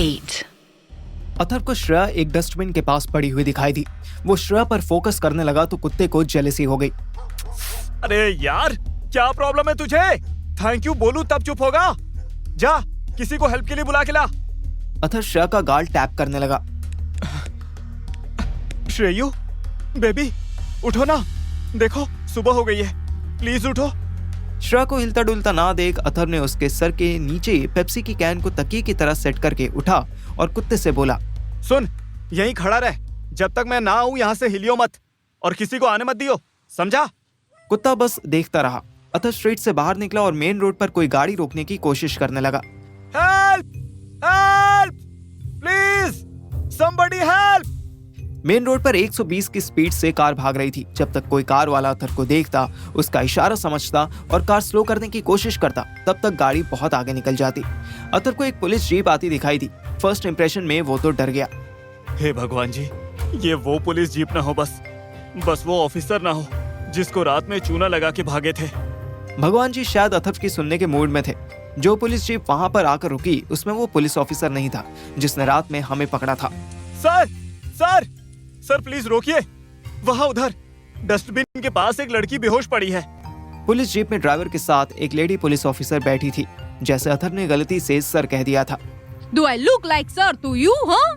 8. अथर्व को श्रेया एक डस्टबिन के पास पड़ी हुई दिखाई दी। वो श्रेया पर फोकस करने लगा तो कुत्ते को जेलसी हो गई। अरे यार, क्या प्रॉब्लम है तुझे? थैंक यू बोलूं तब चुप होगा? जा किसी को हेल्प के लिए बुला के ला। अथर्व श्रेया का गाल टैप करने लगा। श्रेयू बेबी उठो ना, देखो सुबह हो गई है, प्लीज उठो। श्रेया को हिलता डुलता ना देख अथर्व ने उसके सर के नीचे पेप्सी की कैन को तकिए की तरह सेट करके उठा और कुत्ते से बोला, सुन, यहीं खड़ा रह, जब तक मैं ना आऊं यहाँ से हिलियो मत और किसी को आने मत दियो, समझा? कुत्ता बस देखता रहा। अथर्व स्ट्रीट से बाहर निकला और मेन रोड पर कोई गाड़ी रोकने की कोशिश करने लगा। Help help please somebody help. Main road पर 120 की स्पीड से कार भाग रही थी। जब तक कोई कार वाला अथर्व को देखता, उसका इशारा समझता और कार स्लो करने की कोशिश करता, तब तक गाड़ी बहुत आगे निकल जाती। अथर्व को एक पुलिस जीप आती दिखाई दी। फर्स्ट इंप्रेशन में वो तो डर गया। हे भगवान जी, ये वो पुलिस जीप ना हो, बस वो ऑफिसर ना हो जिसको रात में चूना लगा के भागे थे। भगवान जी शायद अथर्व की सुनने के मूड में थे। जो पुलिस जीप वहां पर आकर रुकी, उसमें वो पुलिस ऑफिसर नहीं था जिसने रात में हमें पकड़ा था। सर सर सर प्लीज रोकिए, वहाँ उधर डस्टबिन के पास एक लड़की बेहोश पड़ी है। पुलिस जीप में ड्राइवर के साथ एक लेडी पुलिस ऑफिसर बैठी थी। जैसे अथर्व ने गलती से सर कह दिया था। Do I look like sir to you, huh?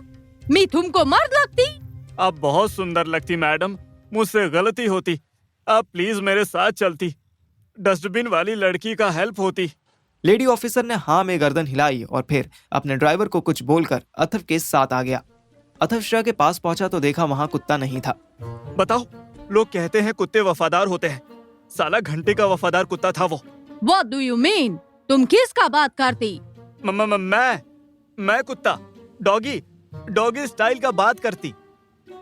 मैं तुमको मर्द लगती? आप बहुत सुंदर लगती मैडम, मुझसे गलती होती, आप प्लीज मेरे साथ चलती, डस्टबिन वाली लड़की का हेल्प होती। लेडी ऑफिसर ने हाँ में गर्दन हिलाई और फिर अपने ड्राइवर को कुछ बोलकर अथर्व के साथ आ गया। अथर्व श्रेया के पास पहुंचा तो देखा वहां कुत्ता नहीं था। बताओ, लोग कहते हैं कुत्ते वफादार होते हैं, साला घंटे का वफादार कुत्ता था वो। What do you mean? तुम किसका बात करती? मैं कुत्ता, डॉगी स्टाइल का बात करती।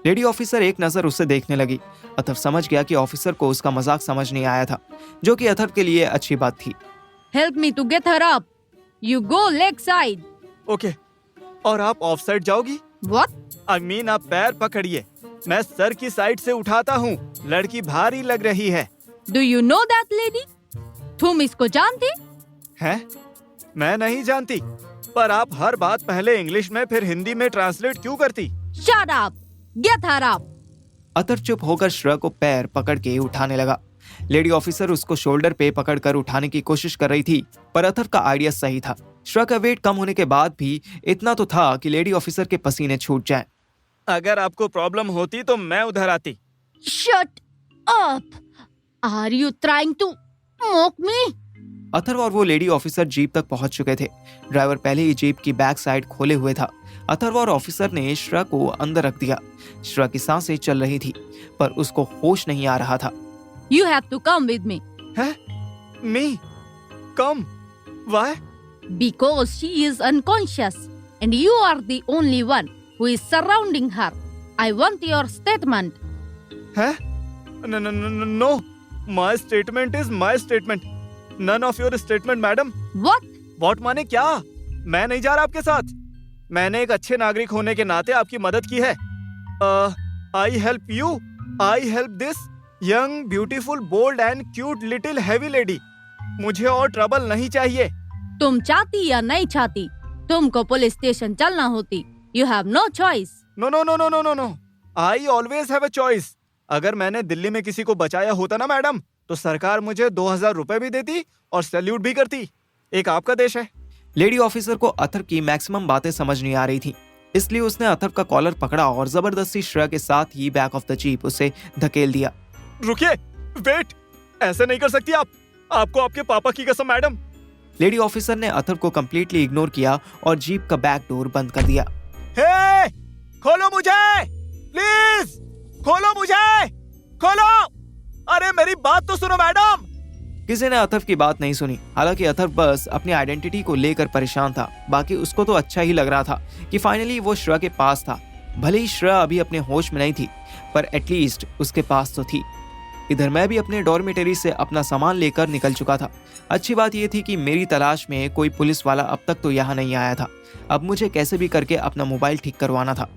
लेडी ऑफिसर एक नजर उसे देखने लगी। अथर्व समझ गया कि ऑफिसर को उसका मजाक समझ नहीं आया था, जो कि अथर्व के लिए अच्छी बात थी। Help me to get her up. You go leg side. Okay, और आप ऑफ साइड जाओगी? What? I mean, आप पैर पकड़िए, मैं सर की साइड से उठाता हूँ, लड़की भारी लग रही है। Do you know that lady? तुम इसको जानती? हैं? मैं नहीं जानती, पर आप हर बात पहले इंग्लिश में फिर हिंदी में ट्रांसलेट क्यों करती? Shut up. Get her up. Atharva चुप होकर श्रेया को पैर पकड़ के उठाने लगा। लेडी ऑफिसर उसको शोल्डर पे पकड़कर उठाने की कोशिश कर रही थी, पर अथर्व का आइडिया सही था। श्रेया का वेट कम होने के बाद भी इतना तो था कि लेडी ऑफिसर के पसीने छूट जाएं। अगर आपको प्रॉब्लम होती तो मैं उधर आती। Shut up. Are you trying to mock me? Atharva और वो लेडी ऑफिसर जीप तक पहुंच चुके थे। ड्राइवर पहले ही जीप की बैक साइड खोले हुए था। अथर्व और ऑफिसर ने श्रेया को अंदर रख दिया। श्रेया की सांसें चल रही थी, पर उसको होश नहीं आ रहा था। You have to come with me. हैं? Me? Come? Why? Because she is unconscious and you are the only one who is surrounding her. I want your statement. हैं? No. My statement is my statement. None of your statement, madam. What? What माने क्या? मैं नहीं जा रहा आपके साथ। मैंने एक अच्छे नागरिक होने के नाते आपकी मदद की है। I help you. I help this young, beautiful, bold and cute little heavy lady. मुझे और ट्रबल नहीं चाहिए। तुम चाहती या नहीं चाहती, तुमको पुलिस स्टेशन चलना होती। You have no choice. No. I always have a choice. अगर मैंने दिल्ली में किसी को बचाया होता ना मैडम, तो सरकार मुझे 2000 रुपए भी देती और सैल्यूट भी करती। एक आपका देश है। लेडी ऑफिसर को अथर्व की मैक्सिमम बातें समझ नहीं आ रही थी, इसलिए उसने अथर्व का कॉलर पकड़ा और जबरदस्ती श्रेया के साथ ही बैक ऑफ द जीप उसे धकेल दिया। रुकिए, वेट, ऐसे नहीं कर सकती आप। आपको आपके पापा की कसम मैडम। लेडी ऑफिसर ने अथर्व को कंप्लीटली इग्नोर किया और जीप का बैक डोर बंद कर दिया। हे, खोलो मुझे, प्लीज खोलो मुझे, खोलो। अरे मेरी बात तो सुनो मैडम। किसी ने अथर्व की बात नहीं सुनी। हालांकि अथर्व बस अपनी आइडेंटिटी को लेकर परेशान था। बाकी उसको तो अच्छा ही लग रहा था कि फाइनली वो श्रेया के पास था। भले ही श्रेया अभी अपने होश में नहीं थी, पर एटलीस्ट उसके पास तो थी। इधर मैं भी अपने डॉर्मेटरी से अपना सामान लेकर निकल चुका था। अच्छी बात यह थी कि मेरी तलाश में कोई पुलिस वाला अब तक तो यहाँ नहीं आया था। अब मुझे कैसे भी करके अपना मोबाइल ठीक करवाना था।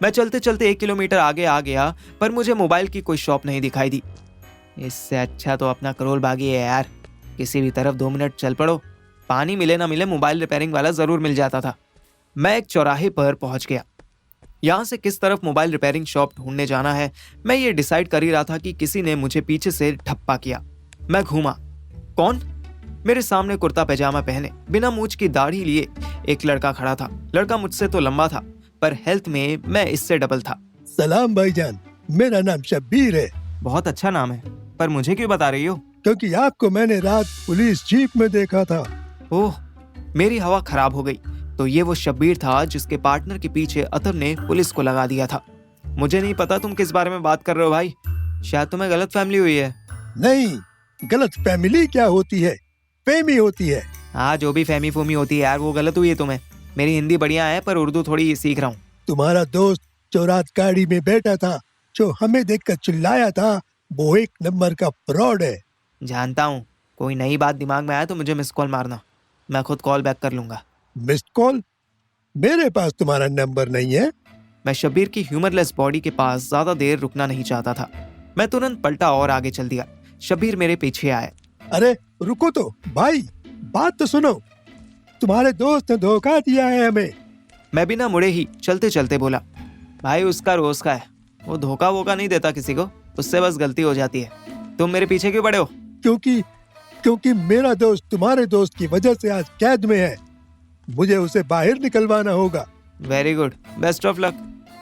मैं चलते चलते 1 किलोमीटर आगे आ गया, पर मुझे मोबाइल की कोई शॉप नहीं दिखाई दी। इससे अच्छा तो अपना करोल बागी है यार। किसी भी तरफ 2 मिनट चल पड़ो, पानी मिले ना मिले मोबाइल रिपेयरिंग वाला जरूर मिल जाता था। मैं एक चौराहे पर पहुंच गया। यहाँ से किस तरफ मोबाइल रिपेयरिंग शॉप ढूंढने जाना है, मैं ये डिसाइड कर ही रहा था कि किसी ने मुझे पीछे से ठप्पा किया। मैं घूमा। कौन? मेरे सामने कुर्ता पैजामा पहने, बिना मूंछ की दाढ़ी लिए एक लड़का खड़ा था। लड़का मुझसे तो लंबा था, पर हेल्थ में मैं इससे डबल था। सलाम भाईजान, मेरा नाम शब्बीर है। बहुत अच्छा नाम है, पर मुझे क्यों बता रही हो? क्योंकि आपको मैंने रात पुलिस जीप में देखा था। ओह, मेरी हवा खराब हो गई। तो ये वो शब्बीर था जिसके पार्टनर के पीछे अतर ने पुलिस को लगा दिया था। मुझे नहीं पता तुम किस बारे में बात कर रहे हो भाई, शायद तुम्हें गलत फैमिली हुई है। नहीं, गलत फैमिली क्या होती है, फेमी होती है। हाँ, जो भी फैमी फूमी होती है यार, वो गलत हुई है तुम्हें। मेरी हिंदी बढ़िया है, पर उर्दू थोड़ी सीख रहा हूँ। तुम्हारा दोस्त जो रात गाड़ी में बैठा था, जो हमें देखकर चिल्लाया था, वो एक नंबर का फ्रॉड है। जानता हूँ, कोई नई बात दिमाग में आया तो मुझे मिस कॉल मारना, मैं खुद कॉल बैक कर लूंगा। Missed call? मेरे पास तुम्हारा नंबर नहीं है। मैं शब्बीर की ह्यूमरलेस बॉडी के पास ज्यादा देर रुकना नहीं चाहता था। मैं तुरंत पलटा और आगे चल दिया। शब्बीर मेरे पीछे आए। अरे रुको तो भाई, बात तो सुनो। तुम्हारे दोस्त ने धोखा दिया है हमें। मैं बिना मुड़े ही चलते चलते बोला, भाई उसका रोज का है, वो धोखा वोखा नहीं देता किसी को, उससे बस गलती हो जाती है। तुम मेरे पीछे क्यों पड़े हो? क्योंकि मेरा दोस्त तुम्हारे दोस्त की वजह से आज कैद में है। मुझे उसे बाहर निकलवाना होगा। Very good, best of luck.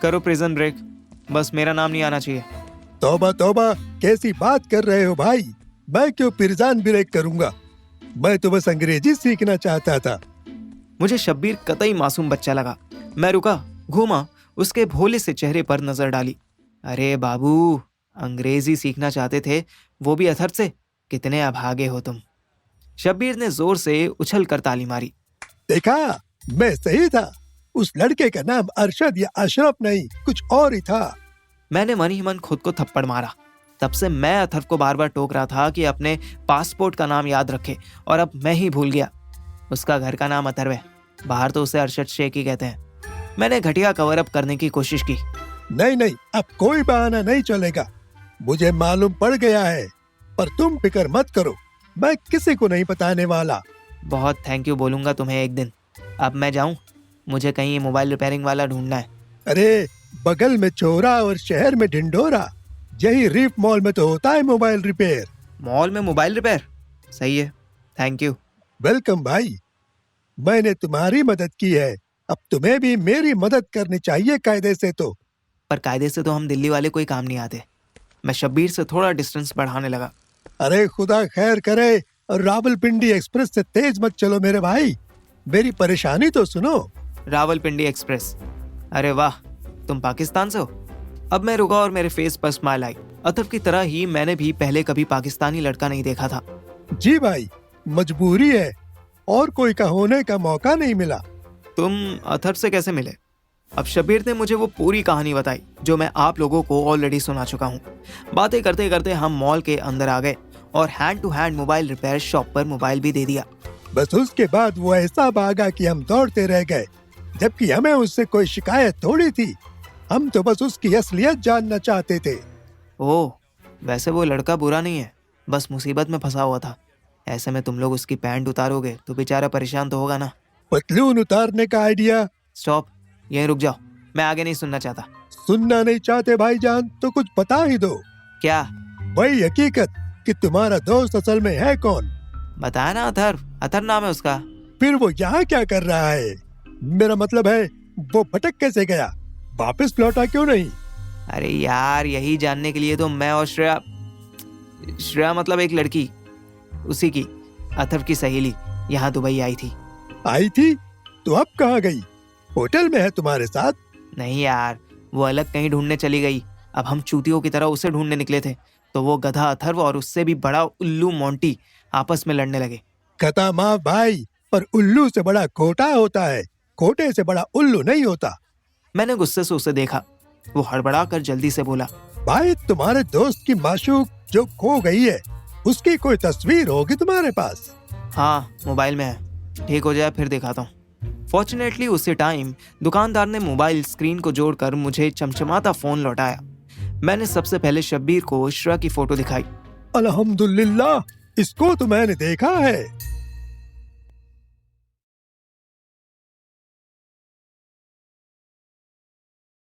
करो प्रिजन ब्रेक, बस मेरा नाम नहीं आना चाहिए। तौबा तौबा, कैसी बात कर रहे हो भाई? मैं क्यों प्रिजन ब्रेक करूंगा? मैं तो बस अंग्रेजी सीखना चाहता था। मुझे शब्बीर कतई मासूम बच्चा लगा। मैं रुका, घूमा, उसके भोले से चेहरे पर नजर डाली। अरे बाबू, अंग्रेजी सीखना चाहते थे, वो भी अथर से? कितने अभागे हो तुम। शब्बीर ने जोर से उछल कर ताली मारी। देखा, मैं सही था। उस लड़के का नाम अरशद या अशरफ नहीं, कुछ और ही था। मैंने मन ही मन खुद को थप्पड़ मारा। तब से मैं अथर्व को बार बार टोक रहा था कि अपने पासपोर्ट का नाम याद रखे, और अब मैं ही भूल गया। उसका घर का नाम अथर्व है, बाहर तो उसे अरशद शेख ही कहते हैं। मैंने घटिया कवर अप करने की कोशिश की। नहीं, अब कोई बहाना नहीं चलेगा। मुझे मालूम पड़ गया है, पर तुम फिक्र मत करो, मैं किसी को नहीं बताने वाला। बहुत थैंक यू बोलूंगा तुम्हें एक दिन। अब मैं जाऊं, मुझे कहीं मोबाइल रिपेयरिंग वाला ढूंढना है। अरे बगल में चोरा और शहर में ढिंडोरा, यही रीफ मॉल में तो होता है मोबाइल रिपेयर। मॉल में मोबाइल रिपेयर? सही है, थैंक यू। वेलकम भाई, मैंने तुम्हारी मदद की है, अब तुम्हें भी मेरी मदद करनी चाहिए कायदे से। तो पर कायदे से तो हम दिल्ली वाले कोई काम नहीं आते। मैं शब्बीर से थोड़ा डिस्टेंस बढ़ाने लगा। अरे खुदा खैर करे, और रावलपिंडी एक्सप्रेस से तेज मत चलो मेरे भाई, मेरी परेशानी तो सुनो। रावलपिंडी एक्सप्रेस? अरे वाह, तुम पाकिस्तान से हो? अब मैं रुका और मेरे फेस पर स्माइल आई। अतफ की तरह ही मैंने भी पहले कभी पाकिस्तानी लड़का नहीं देखा था। जी भाई, मजबूरी है, और कोई का होने का मौका नहीं मिला। तुम अथर से कैसे मिले? अब शब्बीर ने मुझे वो पूरी कहानी बताई जो मैं आप लोगों को ऑलरेडी सुना चुका हूँ। बातें करते करते हम मॉल के अंदर आ गए और hand to hand mobile repair shop पर मोबाइल भी दे दिया। बस उसके बाद वो ऐसा भागा कि हम दौड़ते रह गए, जबकि हमें उससे कोई शिकायत थोड़ी थी। हम तो बस उसकी असलियत जानना चाहते थे। ओह, वैसे वो लड़का बुरा नहीं है, बस मुसीबत में फंसा हुआ था। ऐसे में तुम लोग उसकी पैंट उतारोगे तो बेचारा परेशान तो होगा ना। पतलून उतारने का आइडिया? स्टॉप, यहीं रुक जाओ, मैं आगे नहीं सुनना चाहता। सुनना नहीं चाहते भाईजान तो कुछ बता ही दो। क्या? वही हकीकत कि तुम्हारा दोस्त असल में है कौन। बताया ना, अथर। अथर नाम है उसका। फिर वो यहाँ क्या कर रहा है? मेरा मतलब है, वो भटक कैसे गया, वापस लौटा क्यों नहीं? अरे यार, यही जानने के लिए तो मैं और श्रेया मतलब एक लड़की, उसी की, अथर की सहेली, यहाँ दुबई आई थी। आई थी? तो अब कहाँ गई? होटल में है तुम्हारे साथ? नहीं यार, वो अलग कहीं ढूंढने चली गई। अब हम चूतियों की तरह उसे ढूंढने निकले थे तो वो गधा अथर्व और उससे भी बड़ा उल्लू मोंटी आपस में लड़ने लगे। खता माफ भाई, पर उल्लू से बड़ा खोटा होता है, खोटे से बड़ा उल्लू नहीं होता। मैंने गुस्से से उसे देखा। वो हड़बड़ा कर जल्दी से बोला, भाई तुम्हारे दोस्त की माशूक जो खो गई है, उसकी कोई तस्वीर होगी तुम्हारे पास? हाँ, मोबाइल में है, ठीक हो जाए फिर दिखाता हूँ। फॉर्चुनेटली उसी टाइम दुकानदार ने मोबाइल स्क्रीन को जोड़कर मुझे चमचमाता फोन लौटाया। मैंने सबसे पहले शब्बीर को श्रेया की फोटो दिखाई। अल्हम्दुलिल्लाह, इसको तो मैंने देखा है।